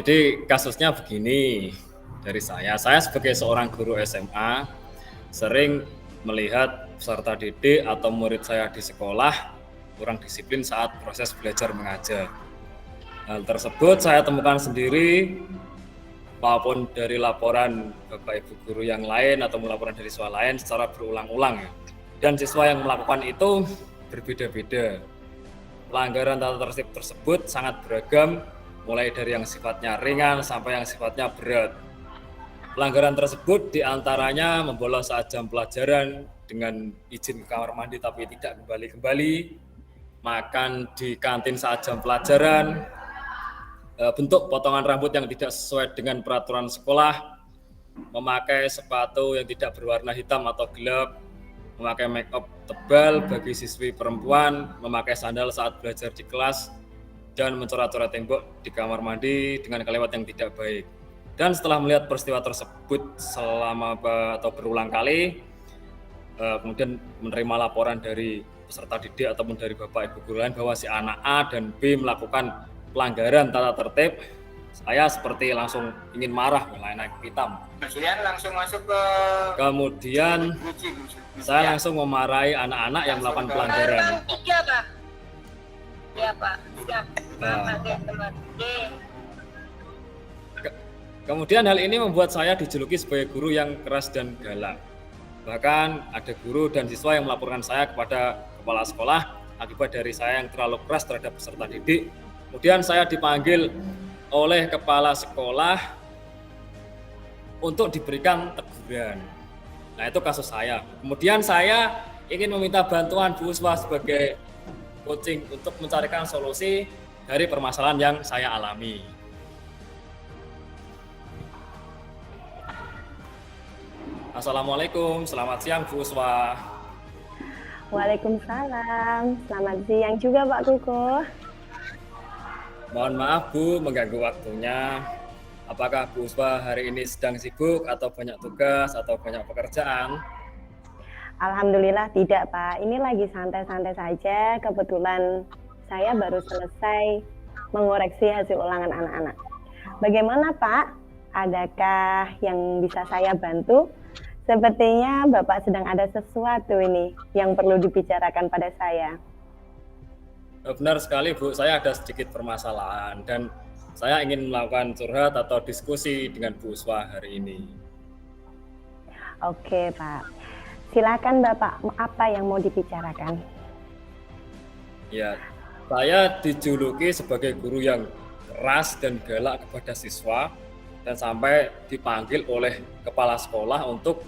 Jadi kasusnya begini dari saya sebagai seorang guru SMA sering melihat peserta didik atau murid saya di sekolah kurang disiplin saat proses belajar mengajar. Hal tersebut saya temukan sendiri maupun dari laporan Bapak Ibu guru yang lain atau laporan dari siswa lain secara berulang-ulang ya. Dan siswa yang melakukan itu berbeda-beda. Pelanggaran tata tertib tersebut sangat beragam, mulai dari yang sifatnya ringan sampai yang sifatnya berat. Pelanggaran tersebut diantaranya membolos saat jam pelajaran dengan izin ke kamar mandi tapi tidak kembali-kembali, makan di kantin saat jam pelajaran, bentuk potongan rambut yang tidak sesuai dengan peraturan sekolah, memakai sepatu yang tidak berwarna hitam atau gelap, memakai make up tebal bagi siswi perempuan, memakai sandal saat belajar di kelas, dan mencoret-coret tembok di kamar mandi dengan kalimat yang tidak baik. Dan setelah melihat peristiwa tersebut selama atau berulang kali, kemudian menerima laporan dari peserta didik ataupun dari Bapak Ibu guru lain bahwa si anak A dan B melakukan pelanggaran tata tertib, saya seperti langsung ingin marah, mulai naik hitam. Kemudian langsung masuk ke Kemudian saya langsung memarahi anak-anak yang melakukan pelanggaran. Iya Pak. Iya Pak. Siap. Nah, kemudian hal ini membuat saya dijuluki sebagai guru yang keras dan galak. Bahkan ada guru dan siswa yang melaporkan saya kepada kepala sekolah akibat dari saya yang terlalu keras terhadap peserta didik. Kemudian saya dipanggil oleh kepala sekolah untuk diberikan teguran. Nah, itu kasus saya. Kemudian saya ingin meminta bantuan Bu Uswa sebagai coaching untuk mencarikan solusi dari permasalahan yang saya alami. Assalamualaikum, selamat siang Bu Uswa. Waalaikumsalam, selamat siang juga Pak Kuko. Mohon maaf Bu, mengganggu waktunya. Apakah Bu Uswa hari ini sedang sibuk atau banyak tugas atau banyak pekerjaan? Alhamdulillah tidak Pak, ini lagi santai-santai saja. Kebetulan saya baru selesai mengoreksi hasil ulangan anak-anak. Bagaimana Pak? Adakah yang bisa saya bantu? Sepertinya Bapak sedang ada sesuatu ini yang perlu dibicarakan pada saya. Benar sekali Bu, saya ada sedikit permasalahan dan saya ingin melakukan curhat atau diskusi dengan Bu Uswa hari ini. Oke Pak, silakan Bapak, apa yang mau dibicarakan? Ya, saya dijuluki sebagai guru yang keras dan galak kepada siswa dan sampai dipanggil oleh kepala sekolah untuk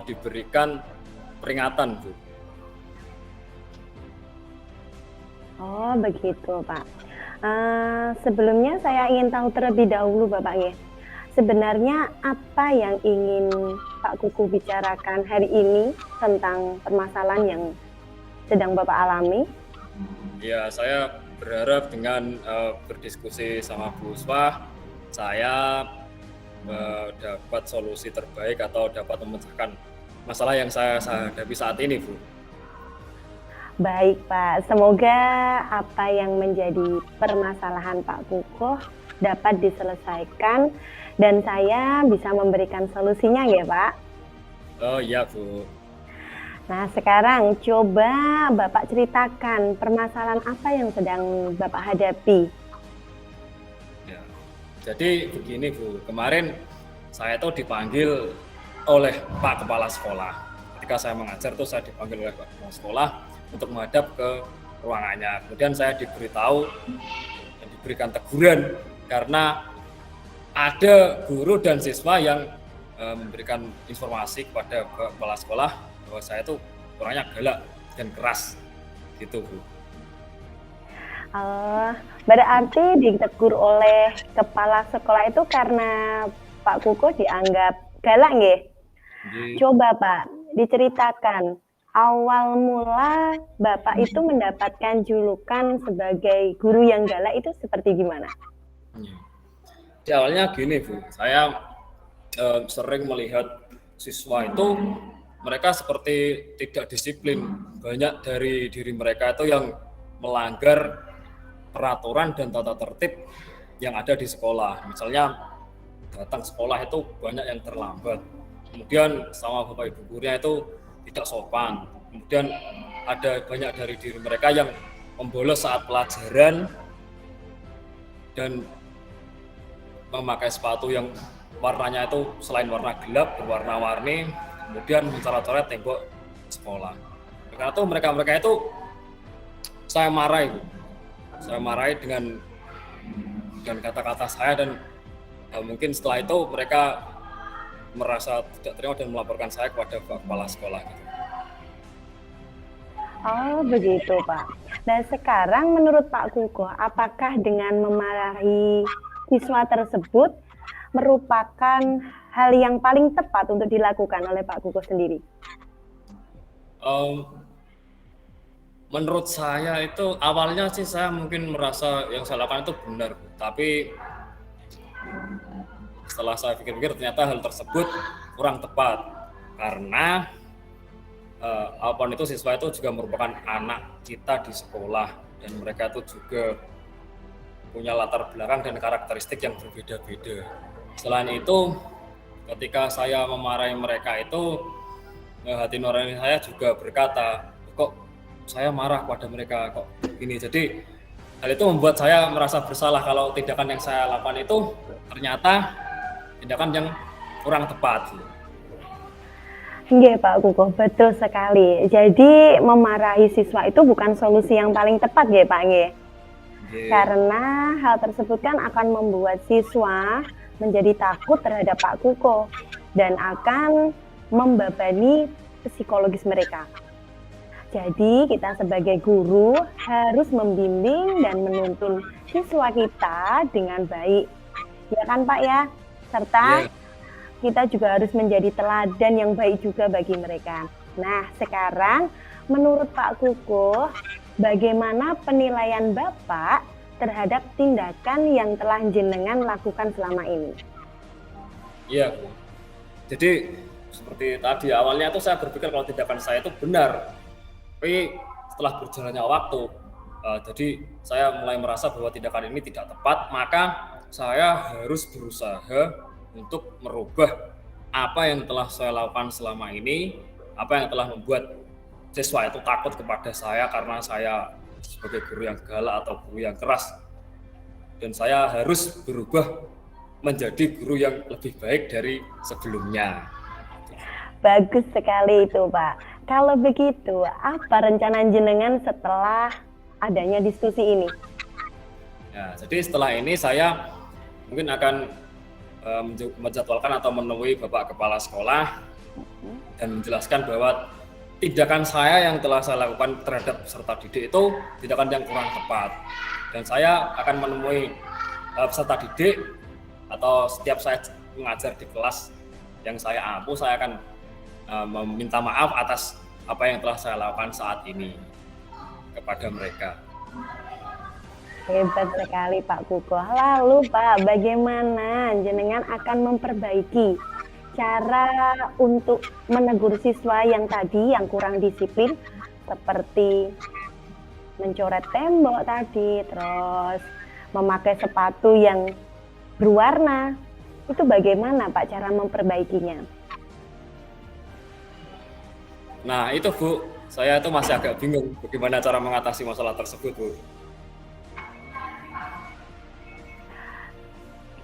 diberikan peringatan, Bu. Oh begitu Pak. Sebelumnya saya ingin tahu terlebih dahulu Bapak ya. Sebenarnya apa yang ingin Pak Kuku bicarakan hari ini tentang permasalahan yang sedang Bapak alami? Ya, saya berharap dengan berdiskusi sama Bu Uswa, saya dapat solusi terbaik atau dapat memecahkan masalah yang saya hadapi saat ini, Bu. Baik Pak, semoga apa yang menjadi permasalahan Pak Kuko dapat diselesaikan dan saya bisa memberikan solusinya ya Pak. Oh iya Bu. Nah sekarang coba Bapak ceritakan permasalahan apa yang sedang Bapak hadapi. Ya. Jadi begini Bu, kemarin saya tuh dipanggil oleh Pak Kepala Sekolah. Ketika saya mengajar tuh saya dipanggil oleh Pak Kepala Sekolah untuk menghadap ke ruangannya. Kemudian saya diberitahu dan diberikan teguran karena ada guru dan siswa yang memberikan informasi kepada kepala sekolah bahwa saya itu orangnya galak dan keras gitu Bu. Berarti ditegur oleh kepala sekolah itu karena Pak Kuko dianggap galak nggih? Coba Pak diceritakan awal mula Bapak itu mendapatkan julukan sebagai guru yang galak itu seperti gimana? Di awalnya gini Bu, saya sering melihat siswa itu mereka seperti tidak disiplin. Banyak dari diri mereka itu yang melanggar peraturan dan tata tertib yang ada di sekolah. Misalnya datang sekolah itu banyak yang terlambat, kemudian sama bapak ibu gurunya itu tidak sopan, kemudian ada banyak dari diri mereka yang membolos saat pelajaran dan memakai sepatu yang warnanya itu selain warna gelap berwarna-warni, kemudian mencoret-coret tembok sekolah. Karena itu mereka itu saya marahi dengan kata-kata saya, dan mungkin setelah itu mereka merasa tidak terima dan melaporkan saya kepada kepala sekolah gitu. Oh begitu Pak. Nah sekarang menurut Pak Kuko, apakah dengan memarahi siswa tersebut merupakan hal yang paling tepat untuk dilakukan oleh Pak Kuko sendiri? Menurut saya itu awalnya sih saya mungkin merasa yang saya lakukan itu benar, tapi setelah saya pikir-pikir ternyata hal tersebut kurang tepat, karena apapun itu siswa itu juga merupakan anak kita di sekolah, dan mereka itu juga punya latar belakang dan karakteristik yang berbeda-beda. Selain itu, ketika saya memarahi mereka itu, hati nurani saya juga berkata, kok saya marah kepada mereka kok ini. Jadi hal itu membuat saya merasa bersalah kalau tindakan yang saya lakukan itu ternyata tindakan yang kurang tepat. Iya Pak Kuko, betul sekali. Jadi memarahi siswa itu bukan solusi yang paling tepat ya Pak ya. Karena hal tersebut kan akan membuat siswa menjadi takut terhadap Pak Kuko dan akan membebani psikologis mereka. Jadi kita sebagai guru harus membimbing dan menuntun siswa kita dengan baik. Ya kan Pak ya? Serta kita juga harus menjadi teladan yang baik juga bagi mereka. Nah sekarang menurut Pak Kuko, bagaimana penilaian Bapak terhadap tindakan yang telah jenengan lakukan selama ini? Iya, jadi seperti tadi awalnya tuh saya berpikir kalau tindakan saya itu benar, tapi setelah berjalannya waktu, jadi saya mulai merasa bahwa tindakan ini tidak tepat, maka saya harus berusaha untuk merubah apa yang telah saya lakukan selama ini, apa yang telah membuat siswa itu takut kepada saya karena saya sebagai guru yang galak atau guru yang keras, dan saya harus berubah menjadi guru yang lebih baik dari sebelumnya. Bagus sekali itu Pak. Kalau begitu, apa rencana jenengan setelah adanya diskusi ini? Ya, jadi setelah ini saya mungkin akan menjadwalkan atau menemui Bapak Kepala Sekolah dan menjelaskan bahwa tindakan saya yang telah saya lakukan terhadap peserta didik itu tindakan yang kurang tepat, dan saya akan menemui peserta didik atau setiap saya mengajar di kelas yang saya ampu, saya akan meminta maaf atas apa yang telah saya lakukan saat ini kepada mereka. Hebat sekali Pak Kuko. Lalu Pak, bagaimana jenengan akan memperbaiki cara untuk menegur siswa yang tadi yang kurang disiplin, seperti mencoret tembok tadi, terus memakai sepatu yang berwarna? Itu bagaimana Pak cara memperbaikinya? Nah itu Bu, saya itu masih agak bingung bagaimana cara mengatasi masalah tersebut Bu.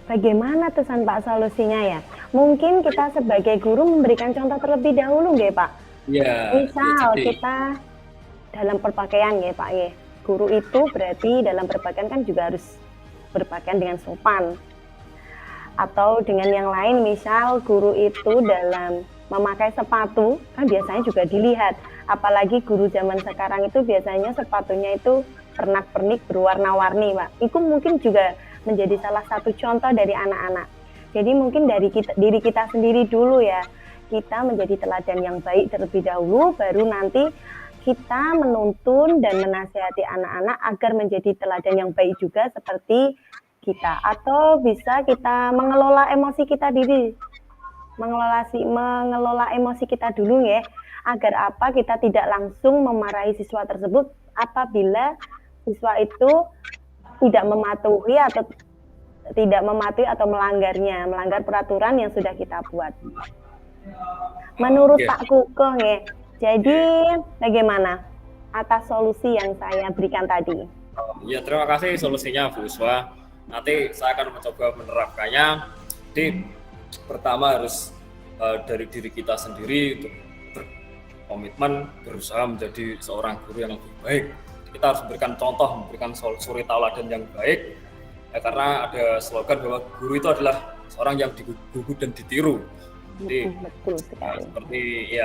Bagaimana tuh Pak solusinya ya? Mungkin kita sebagai guru memberikan contoh terlebih dahulu nggih Pak? Iya. Misal kita dalam berpakaian ya Pak ya. Guru itu berarti dalam berpakaian kan juga harus berpakaian dengan sopan. Atau dengan yang lain, misal guru itu dalam memakai sepatu kan biasanya juga dilihat, apalagi guru zaman sekarang itu biasanya sepatunya itu pernak-pernik berwarna-warni Pak. Itu mungkin juga menjadi salah satu contoh dari anak-anak. Jadi mungkin dari diri kita sendiri dulu ya, kita menjadi teladan yang baik terlebih dahulu, baru nanti kita menuntun dan menasihati anak-anak agar menjadi teladan yang baik juga seperti kita. Atau bisa kita mengelola emosi kita mengelola emosi kita dulu ya, agar apa kita tidak langsung memarahi siswa tersebut apabila siswa itu tidak mematuhi atau tidak mematuhi atau melanggar peraturan yang sudah kita buat. Menurut Pak Kukuh nih, jadi bagaimana atas solusi yang saya berikan tadi? Ya, terima kasih solusinya Bu Uswa. Nanti saya akan mencoba menerapkannya. Jadi pertama harus dari diri kita sendiri untuk berkomitmen berusaha menjadi seorang guru yang lebih baik. Kita harus memberikan contoh, memberikan suri tauladan yang baik. Ya, karena ada slogan bahwa guru itu adalah seorang yang digugu dan ditiru. Jadi betul sekali.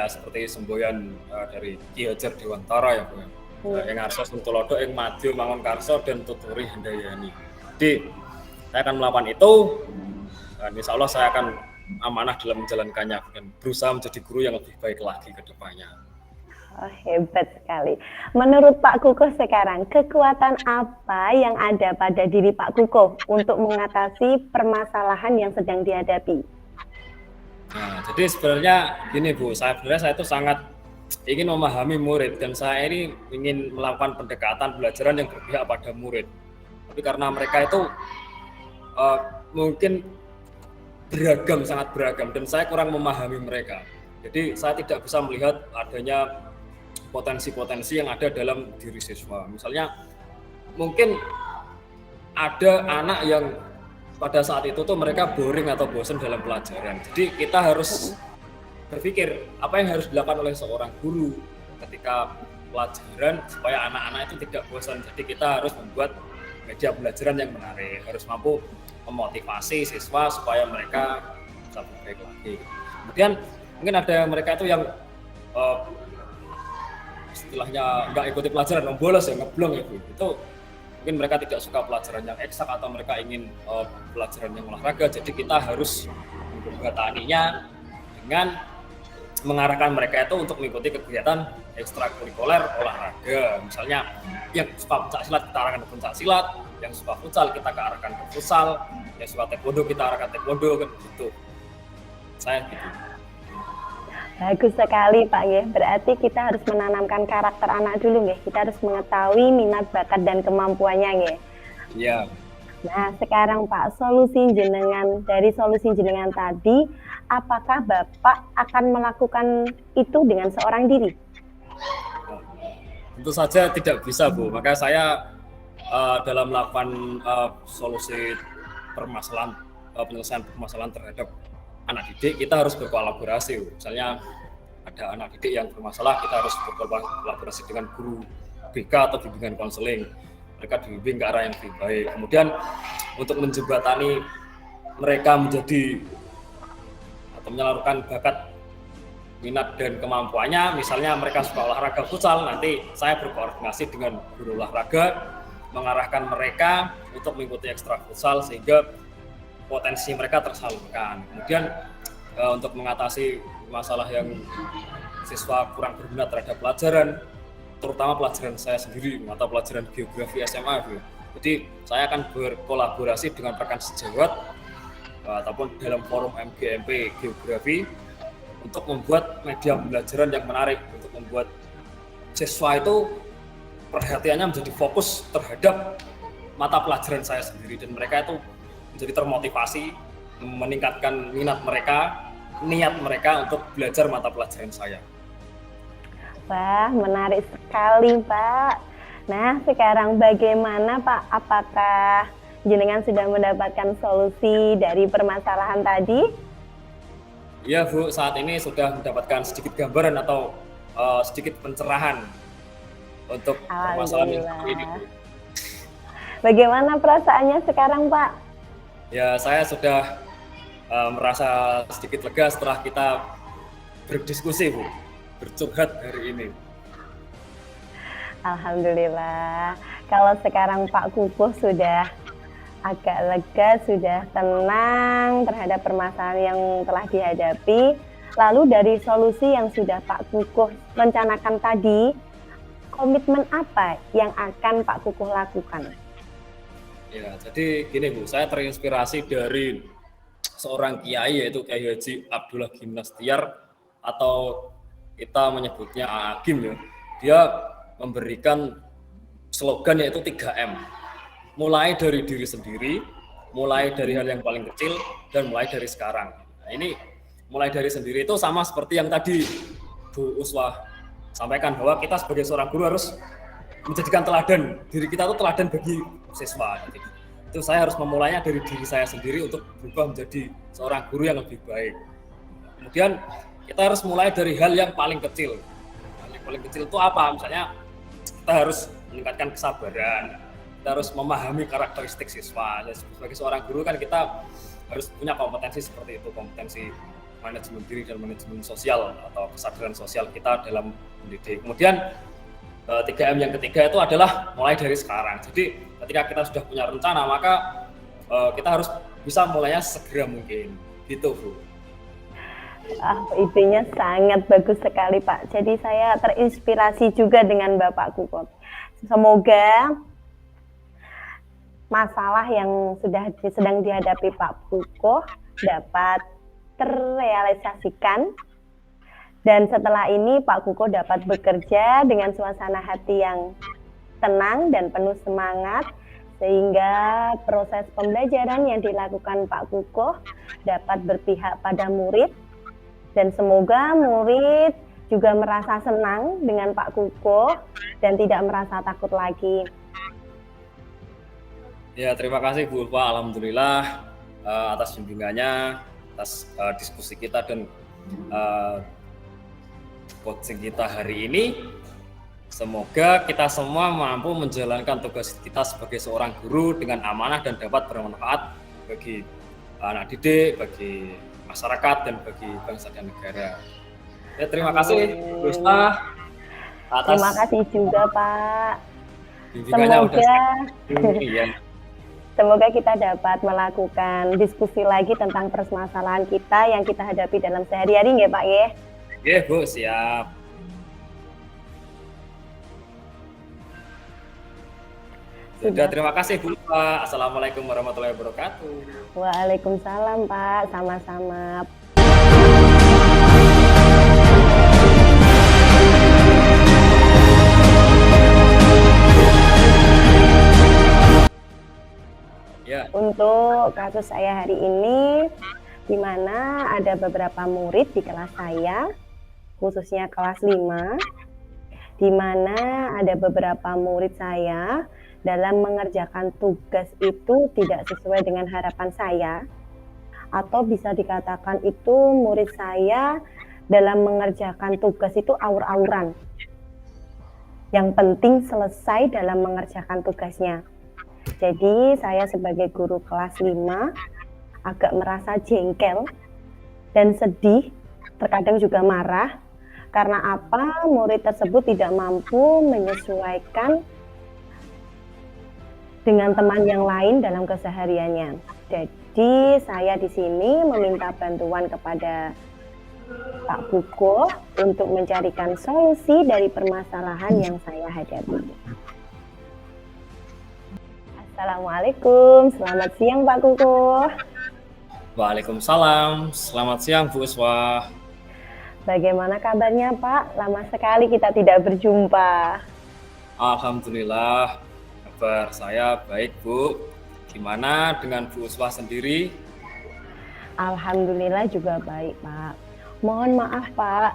Seperti semboyan dari Ki Hajar Dewantara ya Bu. Ing arsa Suntulodo ing Madya Mangun Karso dan Tuturi Handayani. Jadi saya akan melakukan itu dan insya Allah saya akan amanah dalam menjalankannya dan berusaha menjadi guru yang lebih baik lagi ke depannya. Oh, hebat sekali. Menurut Pak Kukuh sekarang, kekuatan apa yang ada pada diri Pak Kukuh untuk mengatasi permasalahan yang sedang dihadapi? Nah, jadi sebenarnya gini Bu, saya itu sangat ingin memahami murid dan saya ini ingin melakukan pendekatan pembelajaran yang berpihak pada murid. Tapi karena mereka itu mungkin beragam, sangat beragam dan saya kurang memahami mereka. Jadi saya tidak bisa melihat adanya potensi-potensi yang ada dalam diri siswa. Misalnya mungkin ada anak yang pada saat itu tuh mereka boring atau bosan dalam pelajaran. Jadi kita harus berpikir apa yang harus dilakukan oleh seorang guru ketika pelajaran supaya anak-anak itu tidak bosan. Jadi kita harus membuat media pembelajaran yang menarik, harus mampu memotivasi siswa supaya mereka bisa lebih baik lagi. Kemudian mungkin ada mereka itu yang istilahnya nggak ikuti pelajaran, bolos ya, ngeblong ya Bu. Itu mungkin mereka tidak suka pelajaran yang eksak atau mereka ingin pelajaran yang olahraga. Jadi kita harus menjembataninya dengan mengarahkan mereka itu untuk mengikuti kegiatan ekstrakurikuler olahraga. Misalnya yang suka pencak silat kita arahkan ke pencak silat, yang suka futsal kita arahkan ke futsal, yang suka taekwondo kita arahkan taekwondo, kan gitu. Saya gitu. Bagus sekali Pak ya. Berarti kita harus menanamkan karakter anak dulu ya. Kita harus mengetahui minat, bakat dan kemampuannya ya. Iya. Nah, sekarang Pak, dari solusi jenengan tadi, apakah Bapak akan melakukan itu dengan seorang diri? Tentu saja tidak bisa Bu. Maka saya dalam melakukan solusi penyelesaian permasalahan terhadap anak didik, kita harus berkolaborasi. Misalnya ada anak didik yang bermasalah, kita harus berkolaborasi dengan guru BK atau bimbingan konseling. Mereka dibimbing ke arah yang lebih baik. Kemudian untuk menjembatani mereka menjadi atau menyalurkan bakat, minat dan kemampuannya, misalnya mereka suka olahraga futsal, nanti saya berkoordinasi dengan guru olahraga mengarahkan mereka untuk mengikuti ekstra futsal sehingga potensi mereka tersalurkan. Kemudian untuk mengatasi masalah yang siswa kurang berminat terhadap pelajaran, terutama pelajaran saya sendiri, mata pelajaran geografi SMA. Jadi saya akan berkolaborasi dengan rekan sejawat ataupun dalam forum MGMP geografi untuk membuat media pembelajaran yang menarik, untuk membuat siswa itu perhatiannya menjadi fokus terhadap mata pelajaran saya sendiri dan mereka itu menjadi termotivasi, meningkatkan minat mereka, niat mereka untuk belajar mata pelajaran saya. Wah, menarik sekali Pak. Nah, sekarang bagaimana Pak? Apakah jenengan sudah mendapatkan solusi dari permasalahan tadi? Iya Bu, saat ini sudah mendapatkan sedikit gambaran atau sedikit pencerahan untuk permasalahan ini. Bagaimana perasaannya sekarang Pak? Ya, saya sudah merasa sedikit lega setelah kita berdiskusi Bu, bercurhat hari ini. Alhamdulillah. Kalau sekarang Pak Kukuh sudah agak lega, sudah tenang terhadap permasalahan yang telah dihadapi. Lalu dari solusi yang sudah Pak Kukuh rencanakan tadi, komitmen apa yang akan Pak Kukuh lakukan? Ya, jadi gini Bu, saya terinspirasi dari seorang kiai yaitu Kiai Haji Abdullah Gimnastiar atau kita menyebutnya Agim ya. Dia memberikan slogan yaitu 3M. Mulai dari diri sendiri, mulai dari hal yang paling kecil dan mulai dari sekarang. Nah, ini mulai dari sendiri itu sama seperti yang tadi Bu Uswah sampaikan, bahwa kita sebagai seorang guru harus menjadikan teladan, diri kita itu teladan bagi siswa. Jadi, itu saya harus memulainya dari diri saya sendiri untuk berubah menjadi seorang guru yang lebih baik. Kemudian kita harus mulai dari hal yang paling kecil. Hal yang paling kecil itu apa? Misalnya kita harus meningkatkan kesabaran, kita harus memahami karakteristik siswa. Jadi, sebagai seorang guru kan kita harus punya kompetensi seperti itu, kompetensi manajemen diri dan manajemen sosial atau kesadaran sosial kita dalam mendidik. Kemudian 3M yang ketiga itu adalah mulai dari sekarang. Jadi ketika kita sudah punya rencana, maka kita harus bisa mulainya segera mungkin. Gitu, Bu. Idenya sangat bagus sekali, Pak. Jadi saya terinspirasi juga dengan Bapak Kuko. Semoga masalah yang sedang dihadapi Pak Kuko dapat terrealisasikan. Dan setelah ini Pak Kuko dapat bekerja dengan suasana hati yang tenang dan penuh semangat, sehingga proses pembelajaran yang dilakukan Pak Kuko dapat berpihak pada murid, dan semoga murid juga merasa senang dengan Pak Kuko dan tidak merasa takut lagi. Ya, terima kasih Bu Ulfa. Alhamdulillah atas bimbingannya, atas diskusi kita dan coaching kita hari ini. Semoga kita semua mampu menjalankan tugas kita sebagai seorang guru dengan amanah dan dapat bermanfaat bagi anak didik, bagi masyarakat, dan bagi bangsa dan negara. Ya, terima kasih Bu Ulfa atas. Terima kasih juga Pak. Semoga kita dapat melakukan diskusi lagi tentang permasalahan kita yang kita hadapi dalam sehari-hari, ya Pak ya. Oke, Bu, siap. Sudah, terima kasih Bu. Assalamualaikum warahmatullahi wabarakatuh. Waalaikumsalam Pak, sama-sama. Ya. Untuk kasus saya hari ini, di mana ada beberapa murid di kelas saya, khususnya kelas 5, di mana ada beberapa murid saya dalam mengerjakan tugas itu tidak sesuai dengan harapan saya, atau bisa dikatakan itu murid saya dalam mengerjakan tugas itu aur-auran. Yang penting selesai dalam mengerjakan tugasnya. Jadi saya sebagai guru kelas 5 agak merasa jengkel dan sedih, terkadang juga marah, karena apa? Murid tersebut tidak mampu menyesuaikan dengan teman yang lain dalam kesehariannya. Jadi saya di sini meminta bantuan kepada Pak Kuko untuk mencarikan solusi dari permasalahan yang saya hadapi. Assalamualaikum, selamat siang Pak Kuko. Waalaikumsalam, selamat siang Bu Uswah. Bagaimana kabarnya Pak? Lama sekali kita tidak berjumpa. Alhamdulillah, kabar saya baik Bu. Gimana dengan Bu Uswah sendiri? Alhamdulillah juga baik Pak. Mohon maaf Pak,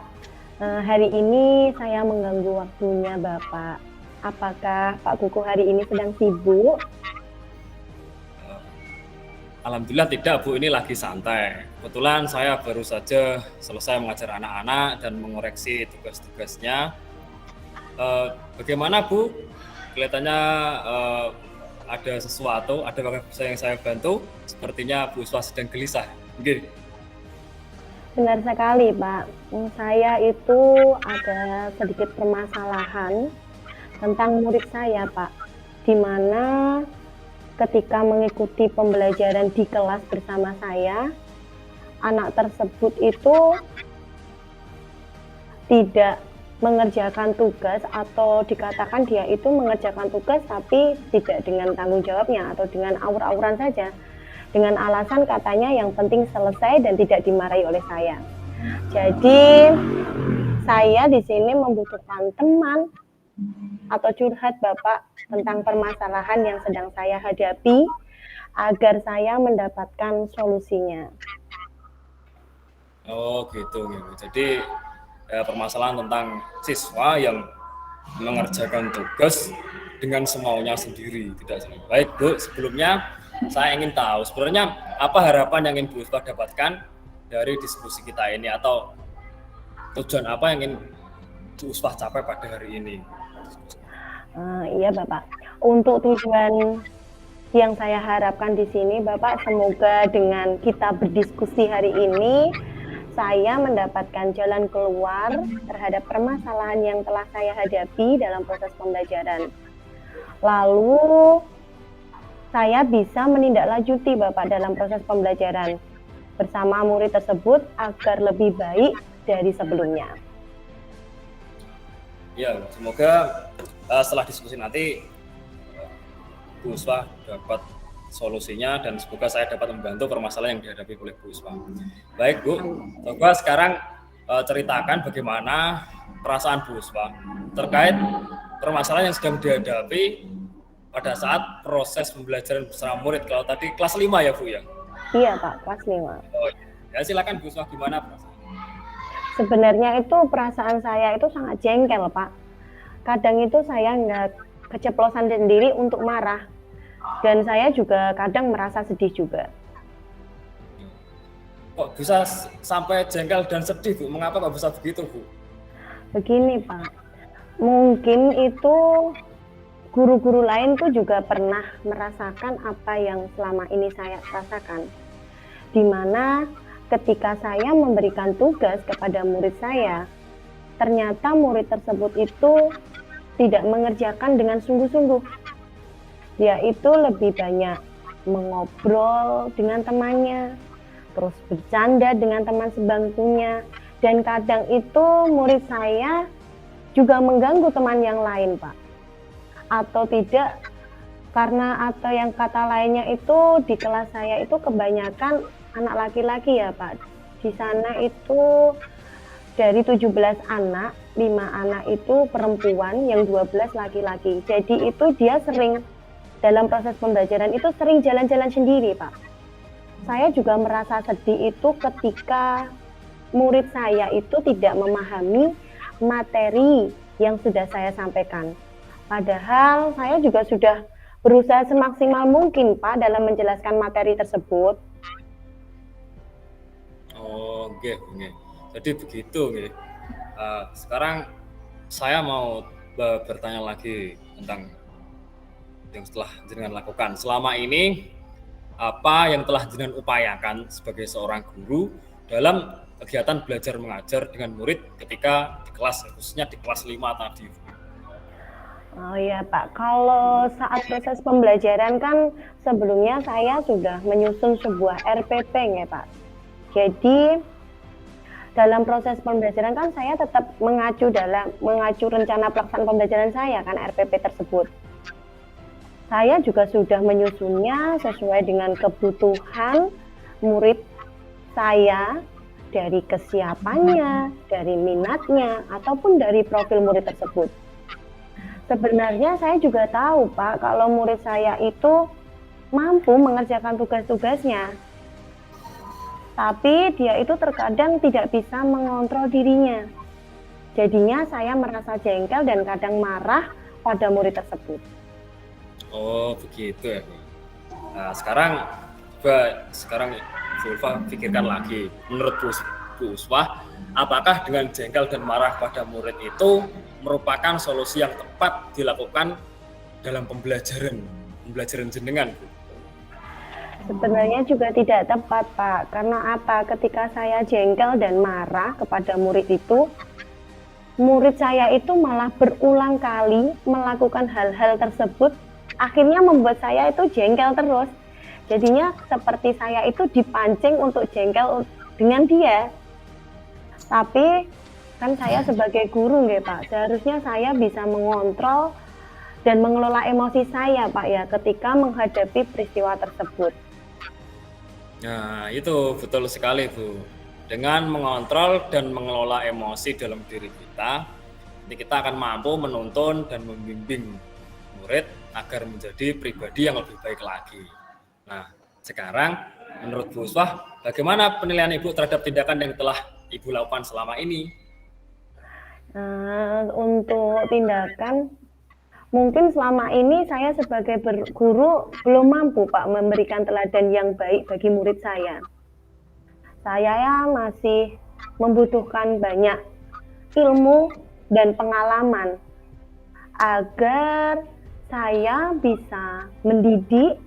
hari ini saya mengganggu waktunya Bapak. Apakah Pak Kuko hari ini sedang sibuk? Alhamdulillah tidak Bu, ini lagi santai. Kebetulan saya baru saja selesai mengajar anak-anak dan mengoreksi tugas-tugasnya. Bagaimana Bu? Kelihatannya ada sesuatu, ada yang saya bantu. Sepertinya Bu Uswah sedang gelisah. Oke. Benar sekali Pak. Saya itu ada sedikit permasalahan tentang murid saya Pak. Di mana ketika mengikuti pembelajaran di kelas bersama saya, anak tersebut itu tidak mengerjakan tugas, atau dikatakan dia itu mengerjakan tugas tapi tidak dengan tanggung jawabnya atau dengan aur-auran saja, dengan alasan katanya yang penting selesai dan tidak dimarahi oleh saya. Jadi saya di sini membutuhkan teman atau curhat Bapak tentang permasalahan yang sedang saya hadapi, agar saya mendapatkan solusinya. Oh gitu, gitu. Jadi permasalahan tentang siswa yang mengerjakan tugas dengan semaunya sendiri, tidak sendiri. Baik Bu, sebelumnya saya ingin tahu sebenarnya apa harapan yang ingin Bu Uswah dapatkan dari diskusi kita ini, atau tujuan apa yang ingin Bu Uswah capai pada hari ini? Iya Bapak, untuk tujuan yang saya harapkan di sini Bapak, semoga dengan kita berdiskusi hari ini saya mendapatkan jalan keluar terhadap permasalahan yang telah saya hadapi dalam proses pembelajaran. Lalu saya bisa menindaklanjuti Bapak dalam proses pembelajaran bersama murid tersebut agar lebih baik dari sebelumnya. Ya, semoga setelah diskusi nanti Bu Uswah dapat solusinya dan semoga saya dapat membantu permasalahan yang dihadapi oleh Bu Uswah. Baik Bu, coba sekarang ceritakan bagaimana perasaan Bu Uswah terkait permasalahan yang sedang dihadapi pada saat proses pembelajaran bersama murid. Kalau tadi kelas 5 ya Bu ya? Iya Pak, kelas 5. Oh, ya silakan Bu Uswah, gimana perasaan? Sebenarnya itu perasaan saya itu sangat jengkel Pak. Kadang itu saya nggak keceplosan sendiri untuk marah. Dan saya juga kadang merasa sedih juga. Kok bisa sampai jengkel dan sedih Bu? Mengapa kok bisa begitu Bu? Begini Pak, mungkin itu guru-guru lain tuh juga pernah merasakan apa yang selama ini saya rasakan. Di mana ketika saya memberikan tugas kepada murid saya, ternyata murid tersebut itu tidak mengerjakan dengan sungguh-sungguh. Dia itu lebih banyak mengobrol dengan temannya, terus bercanda dengan teman sebangkunya, dan kadang itu murid saya juga mengganggu teman yang lain, Pak. Atau tidak, atau yang kata lainnya itu di kelas saya itu kebanyakan anak laki-laki ya, Pak. Di sana itu dari 17 anak, 5 anak itu perempuan, yang 12 laki-laki. Jadi itu dia sering dalam proses pembelajaran itu sering jalan-jalan sendiri, Pak. Saya juga merasa sedih itu ketika murid saya itu tidak memahami materi yang sudah saya sampaikan. Padahal saya juga sudah berusaha semaksimal mungkin, Pak, dalam menjelaskan materi tersebut. Oh, oke. Jadi begitu, nggih. Sekarang saya mau bertanya lagi tentang yang setelah jenengan lakukan selama ini, apa yang telah jenengan upayakan sebagai seorang guru dalam kegiatan belajar mengajar dengan murid ketika di kelas, khususnya di kelas 5 tadi. Oh iya Pak, kalau saat proses pembelajaran kan sebelumnya saya sudah menyusun sebuah RPP ya Pak. Jadi dalam proses pembelajaran kan saya tetap mengacu rencana pelaksanaan pembelajaran saya kan RPP tersebut. Saya juga sudah menyusunnya sesuai dengan kebutuhan murid saya, dari kesiapannya, dari minatnya, ataupun dari profil murid tersebut. Sebenarnya saya juga tahu Pak, kalau murid saya itu mampu mengerjakan tugas-tugasnya. Tapi dia itu terkadang tidak bisa mengontrol dirinya. Jadinya saya merasa jengkel dan kadang marah pada murid tersebut. Oh begitu ya. Nah sekarang Bu Ulfa pikirkan lagi, menurut Bu Uswah, apakah dengan jengkel dan marah pada murid itu merupakan solusi yang tepat dilakukan dalam pembelajaran jenengan, Bu? Sebenarnya juga tidak tepat, Pak. Karena apa? Ketika saya jengkel dan marah kepada murid itu, murid saya itu malah berulang kali melakukan hal-hal tersebut, akhirnya membuat saya itu jengkel terus. Jadinya seperti saya itu dipancing untuk jengkel dengan dia. Tapi kan saya sebagai guru nggih Pak, seharusnya saya bisa mengontrol dan mengelola emosi saya Pak ya ketika menghadapi peristiwa tersebut. Nah itu betul sekali Bu. Dengan mengontrol dan mengelola emosi dalam diri kita, kita akan mampu menuntun dan membimbing murid agar menjadi pribadi yang lebih baik lagi. Nah, sekarang menurut Bu Uswah, bagaimana penilaian Ibu terhadap tindakan yang telah Ibu lakukan selama ini? Untuk tindakan, mungkin selama ini saya sebagai guru belum mampu Pak memberikan teladan yang baik bagi murid saya. Saya ya masih membutuhkan banyak ilmu dan pengalaman agar saya bisa mendidik,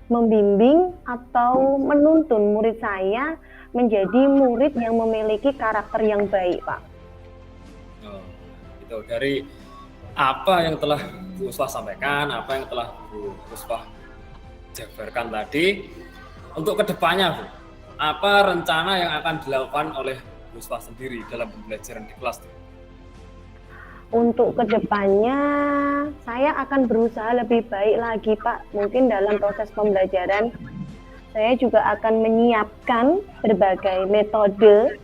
membimbing, atau menuntun murid saya menjadi murid yang memiliki karakter yang baik, Pak. Itu dari apa yang telah Bu Uswah sampaikan, apa yang telah Bu Uswah jabarkan tadi, untuk kedepannya Bu, apa rencana yang akan dilakukan oleh Bu Uswah sendiri dalam pembelajaran di kelas? Untuk kedepannya, saya akan berusaha lebih baik lagi Pak. Mungkin dalam proses pembelajaran, saya juga akan menyiapkan berbagai metode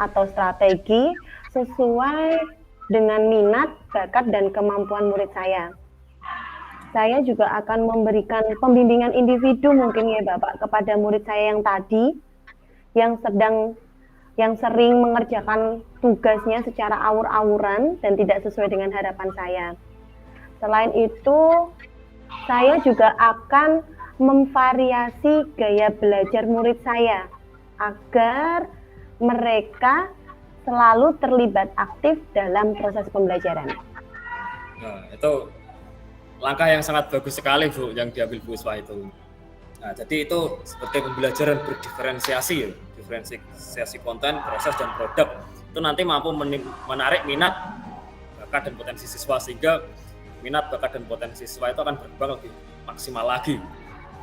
atau strategi sesuai dengan minat, bakat, dan kemampuan murid saya. Saya juga akan memberikan pembimbingan individu mungkin ya Bapak kepada murid saya yang tadi yang sering mengerjakan tugasnya secara awur-awuran dan tidak sesuai dengan harapan saya. Selain itu, saya juga akan memvariasi gaya belajar murid saya agar mereka selalu terlibat aktif dalam proses pembelajaran. Nah, itu langkah yang sangat bagus sekali Bu yang diambil Bu Uswah itu. Nah, jadi itu seperti pembelajaran berdiferensiasi ya. Diferensiasi konten, proses, dan produk. Itu nanti mampu menarik minat, bakat, dan potensi siswa sehingga minat, bakat, dan potensi siswa itu akan berkembang lebih maksimal lagi.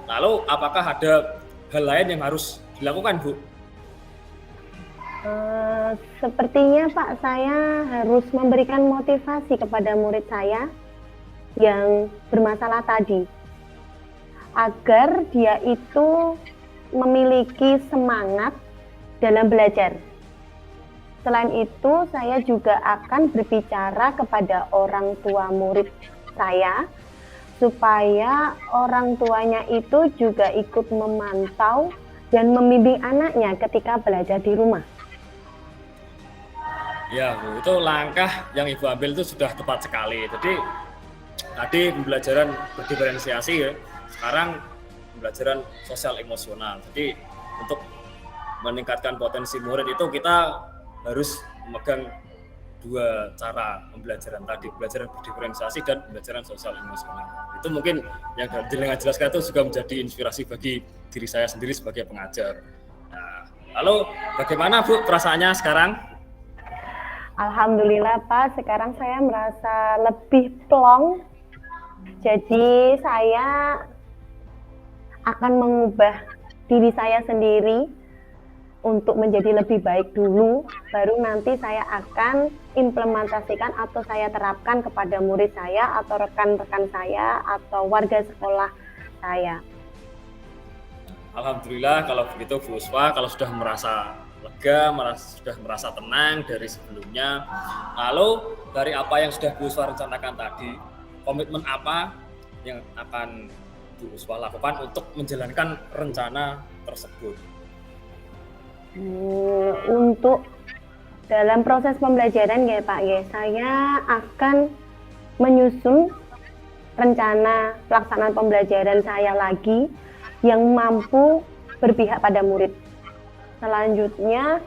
Lalu apakah ada hal lain yang harus dilakukan Bu? Sepertinya Pak, saya harus memberikan motivasi kepada murid saya yang bermasalah tadi agar dia itu memiliki semangat dalam belajar. Selain itu, saya juga akan berbicara kepada orang tua murid saya supaya orang tuanya itu juga ikut memantau dan membimbing anaknya ketika belajar di rumah. Ya Bu, itu langkah yang Ibu ambil itu sudah tepat sekali. Jadi tadi pembelajaran berdiferensiasi ya, sekarang pembelajaran sosial emosional. Jadi untuk meningkatkan potensi murid itu kita harus memegang dua cara pembelajaran tadi, pembelajaran berdiferensiasi dan pembelajaran sosial emosional. Itu mungkin yang dengan jelaskan itu juga menjadi inspirasi bagi diri saya sendiri sebagai pengajar. Nah, lalu bagaimana Bu perasaannya sekarang? Alhamdulillah Pak, sekarang saya merasa lebih plong. Jadi saya akan mengubah diri saya sendiri untuk menjadi lebih baik dulu, baru nanti saya akan implementasikan atau saya terapkan kepada murid saya atau rekan-rekan saya atau warga sekolah saya. Alhamdulillah kalau begitu Bu Uswah, kalau sudah merasa lega, sudah merasa tenang dari sebelumnya. Lalu dari apa yang sudah Bu Uswah rencanakan tadi, komitmen apa yang akan Bu Uswah lakukan untuk menjalankan rencana tersebut? Untuk dalam proses pembelajaran ya Pak ya, saya akan menyusun rencana pelaksanaan pembelajaran saya lagi yang mampu berpihak pada murid. Selanjutnya,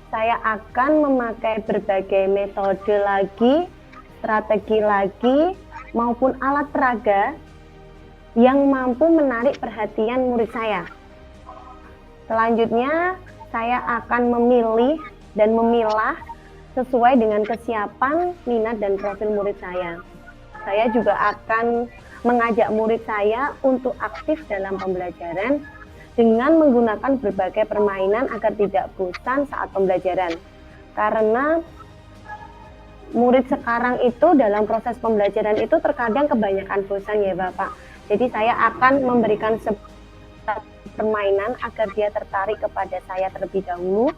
saya akan memakai berbagai metode lagi, strategi lagi, maupun alat peraga yang mampu menarik perhatian murid saya. Selanjutnya, saya akan memilih dan memilah sesuai dengan kesiapan, minat, dan profil murid saya. Saya juga akan mengajak murid saya untuk aktif dalam pembelajaran dengan menggunakan berbagai permainan agar tidak bosan saat pembelajaran. Karena murid sekarang itu dalam proses pembelajaran itu terkadang kebanyakan bosan ya Bapak. Jadi saya akan memberikan permainan agar dia tertarik kepada saya terlebih dahulu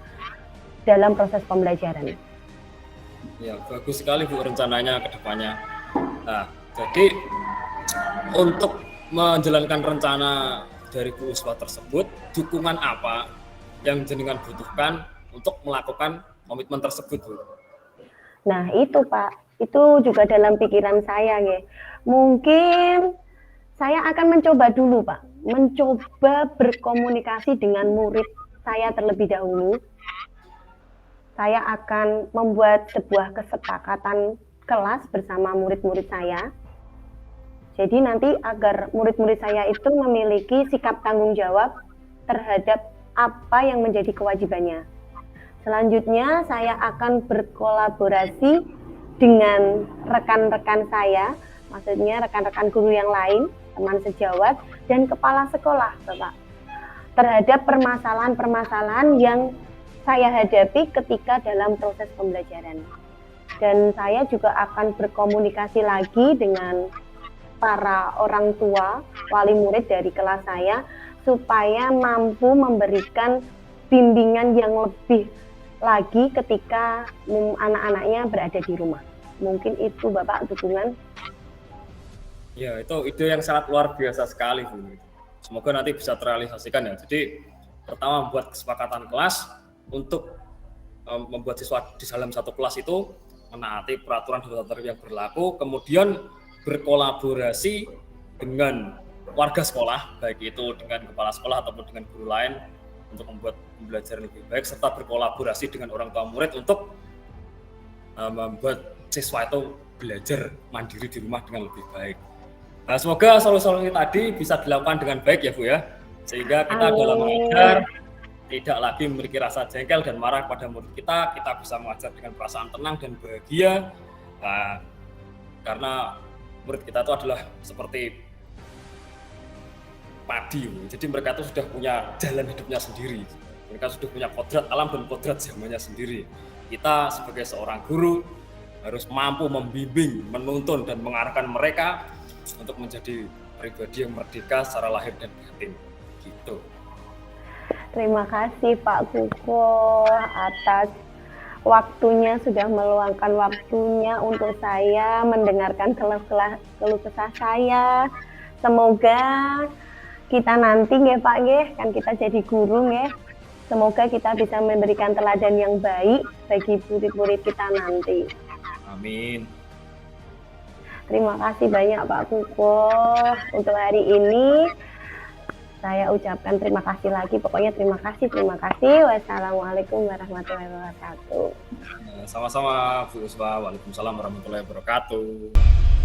dalam proses pembelajaran. Ya, bagus sekali Bu rencananya ke depannya. Nah, jadi untuk menjalankan rencana dari Bu Uswa tersebut, dukungan apa yang jenengan butuhkan untuk melakukan komitmen tersebut, Bu? Nah itu Pak, itu juga dalam pikiran saya ya. Mungkin saya akan mencoba dulu Pak, mencoba berkomunikasi dengan murid saya terlebih dahulu. Saya akan membuat sebuah kesepakatan kelas bersama murid-murid saya. Jadi nanti agar murid-murid saya itu memiliki sikap tanggung jawab terhadap apa yang menjadi kewajibannya. Selanjutnya saya akan berkolaborasi dengan rekan-rekan saya, maksudnya rekan-rekan guru yang lain, teman sejawat, dan kepala sekolah, Bapak, terhadap permasalahan-permasalahan yang saya hadapi ketika dalam proses pembelajaran. Dan saya juga akan berkomunikasi lagi dengan para orang tua, wali murid dari kelas saya, supaya mampu memberikan bimbingan yang lebih lagi ketika anak-anaknya berada di rumah. Mungkin itu Bapak dukungan. Ya, itu ide yang sangat luar biasa sekali, Bu. Semoga nanti bisa terrealisasikan ya. Jadi pertama membuat kesepakatan kelas untuk membuat siswa di dalam satu kelas itu menaati peraturan dan tata tertib yang berlaku, kemudian berkolaborasi dengan warga sekolah, baik itu dengan kepala sekolah ataupun dengan guru lain untuk membuat pembelajaran lebih baik, serta berkolaborasi dengan orang tua murid untuk membuat siswa itu belajar mandiri di rumah dengan lebih baik. Nah, semoga solusi-solusi tadi bisa dilakukan dengan baik ya Bu ya, sehingga kita dalam mengajar tidak lagi memiliki rasa jengkel dan marah pada murid kita bisa mengajar dengan perasaan tenang dan bahagia, karena murid kita itu adalah seperti padi, jadi mereka itu sudah punya jalan hidupnya sendiri, mereka sudah punya kodrat alam dan kodrat zamannya sendiri. Kita sebagai seorang guru harus mampu membimbing, menuntun dan mengarahkan mereka untuk menjadi pribadi yang merdeka secara lahir dan batin, gitu. Terima kasih Pak Kuko atas waktunya, sudah meluangkan waktunya untuk saya mendengarkan keluh kesah saya. Semoga kita nanti nggih Pak nggih, kan kita jadi guru nggih. Semoga kita bisa memberikan teladan yang baik bagi murid-murid kita nanti. Amin. Terima kasih banyak Pak Kuko untuk hari ini. Saya ucapkan terima kasih lagi, pokoknya terima kasih. Wassalamualaikum warahmatullahi wabarakatuh. Sama-sama Bu Uswa, waalaikumsalam warahmatullahi wabarakatuh.